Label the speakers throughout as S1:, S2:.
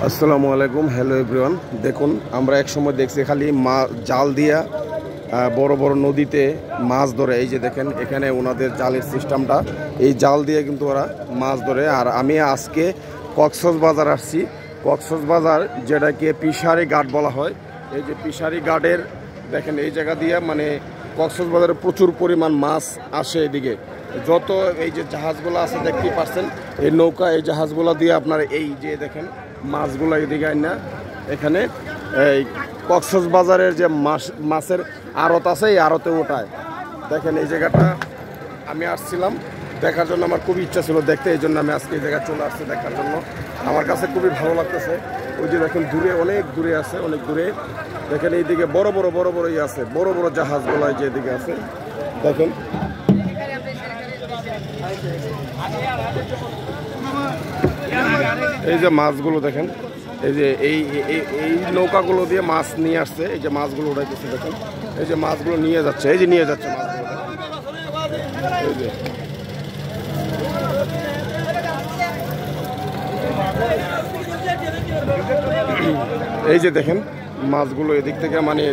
S1: আসসালামু আলাইকুম, hello everyone. দেখুন, আমরা এক সময় দেখছি খালি জাল দিয়া বড় বড় নদীতে মাছ ধরে। এই যে দেখেন, এখানে ওনাদের জালের সিস্টেমটা, এই জাল দিয়ে কিন্তু ওরা মাছ ধরে। আর আমি আজকে কক্সবাজার আসছি। কক্সবাজার যেটাকে পিশারি ঘাট বলা হয়, এই যে পিশারি ঘাটের দেখেন এই জায়গা দিয়ে মানে কক্সবাজারে প্রচুর পরিমাণ মাছ আসে এদিকে। যত এই যে জাহাজগুলো আছে দেখতেই পাচ্ছেন, এই নৌকা এই জাহাজগুলো দিয়ে আপনার এই যে দেখেন মাছগুলো এদিকে না, এখানে এই কক্সবাজারের যে মাছের আড়ত আছে, এই আড়তে ওঠায়। দেখেন এই জায়গাটা আমি আসছিলাম দেখার জন্য, আমার খুবই ইচ্ছা ছিল দেখতে, এই জন্য আমি আজকে এই জায়গায় চলে আসছি দেখার জন্য। আমার কাছে খুবই ভালো লাগতেছে। ওই যে দেখেন দূরে, অনেক দূরে আছে, অনেক দূরে দেখেন এইদিকে বড় বড় ইয়ে আছে, বড় বড় জাহাজগুলো যে এদিকে আছে দেখেন। এই যে মাছগুলো দেখেন, এই যে এই নৌকাগুলো দিয়ে মাছ নিয়ে আসছে, এই যে মাছগুলো উঠাইতেছে দেখেন, এই যে মাছগুলো নিয়ে যাচ্ছে, এই যে নিয়ে যাচ্ছে মাছগুলো। এই যে দেখেন মাছগুলো এদিক থেকে মানে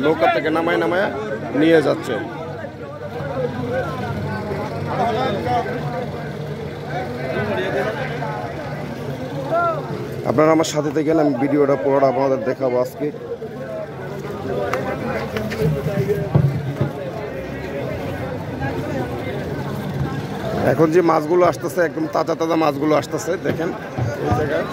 S1: নৌকা থেকে নামায় নিয়ে যাচ্ছে। আপনারা আমার সাথে থাকেন, আমি ভিডিওটা পুরোটা আপনাদের দেখাবো আজকে। এখন যে মাছগুলো আসতেছে একদম তাজা তাজা মাছগুলো আসতেছে দেখেন এই জায়গায়।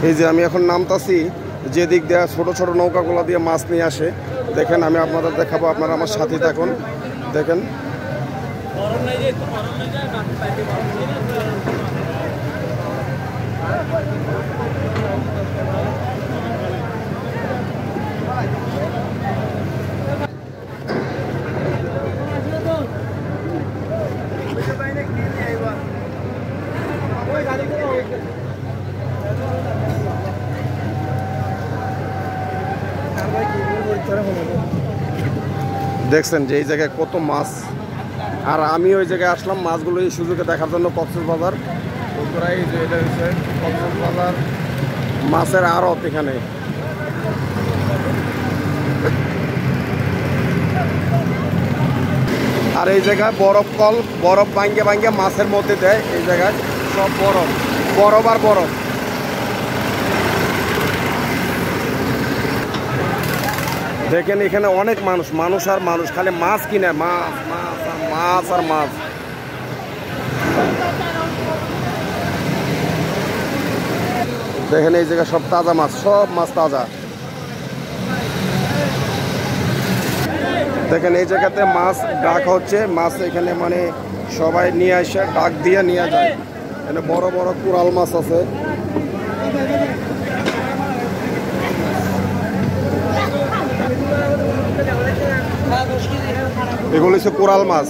S1: এই যে আমি এখন নামতাছি, যে দিক দিয়ে ছোট ছোট নৌকাগুলো দিয়ে মাছ নিয়ে আসে দেখেন, আমি আপনাদের দেখাবো, আপনারা আমার সাথে থাকুন দেখেন। দেখছেন যে এই জায়গায় কত মাছ, আর আমি ওই জায়গায় আসলাম মাছগুলো এই সুযোগে দেখার জন্য। কক্সবাজার এই যে এটা হচ্ছে কক্সবাজার মাছের আড়ত এখানে। আর এই জায়গায় বরফ ভাঙ্গে মাছের মধ্যে দেয়, এই জায়গায় সব বরফ আর বরফ। দেখেন এখানে অনেক মানুষ আর মানুষ, খালি মাছ কিনে, মাছ আর মাছ। দেখেন এই জায়গায় সব তাজা মাছ, সব মাছ তাজা। দেখেন এই জায়গাতে মাছ ডাক হচ্ছে, মাছ এখানে মানে সবাই নিয়ে আসে, ডাক দিয়ে নিয়ে যায়। এখানে বড় বড় কোরাল মাছ আছে। এগুলো হচ্ছে কোরাল মাছ,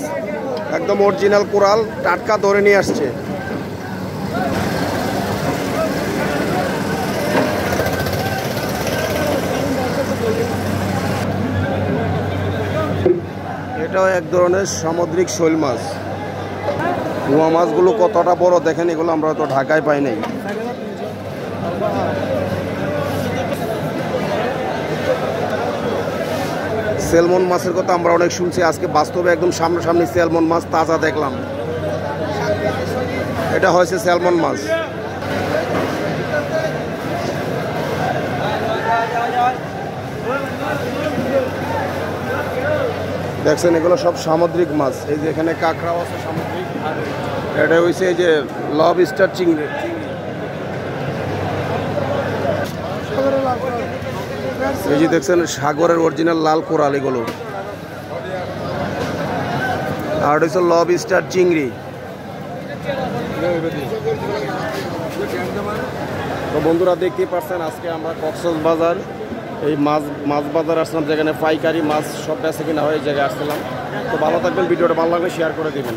S1: একদম অরিজিনাল কোরাল, টাটকা ধরে নিয়ে আসছে। এটাও এক ধরনের সামুদ্রিক শৈল মাছ। পোয়া মাছগুলো কতটা বড় দেখেন, এগুলো আমরা তো ঢাকায় পাই নাই। স্যালমন মাছের কথা আমরা অনেক শুনছি, আজকে বাস্তবে একদম সামনাসামনি স্যালমন মাছ তাজা দেখলাম। এটা হয়েছে স্যালমন মাছ। দেখছেন এগুলো সব সামুদ্রিক মাছ। এই যে এখানে কাঁকড়াও আছে সামুদ্রিক, এটা হয়েছে এই যে লবস্টার চিংড়ি। এই যে দেখছেন সাগরের অরিজিনাল লাল কোরাল এগুলো, আর হচ্ছে লবস্টার চিংড়ি। তো বন্ধুরা দেখতেই পাচ্ছেন আজকে আমরা কক্সবাজার এই মাছ বাজার আসলাম, যেখানে পাইকারি মাছ সব বেচে কিনা হয়, এই জায়গায় আসছিলাম। তো ভালো থাকবেন, ভিডিওটা ভালো লাগলে শেয়ার করে দেবেন।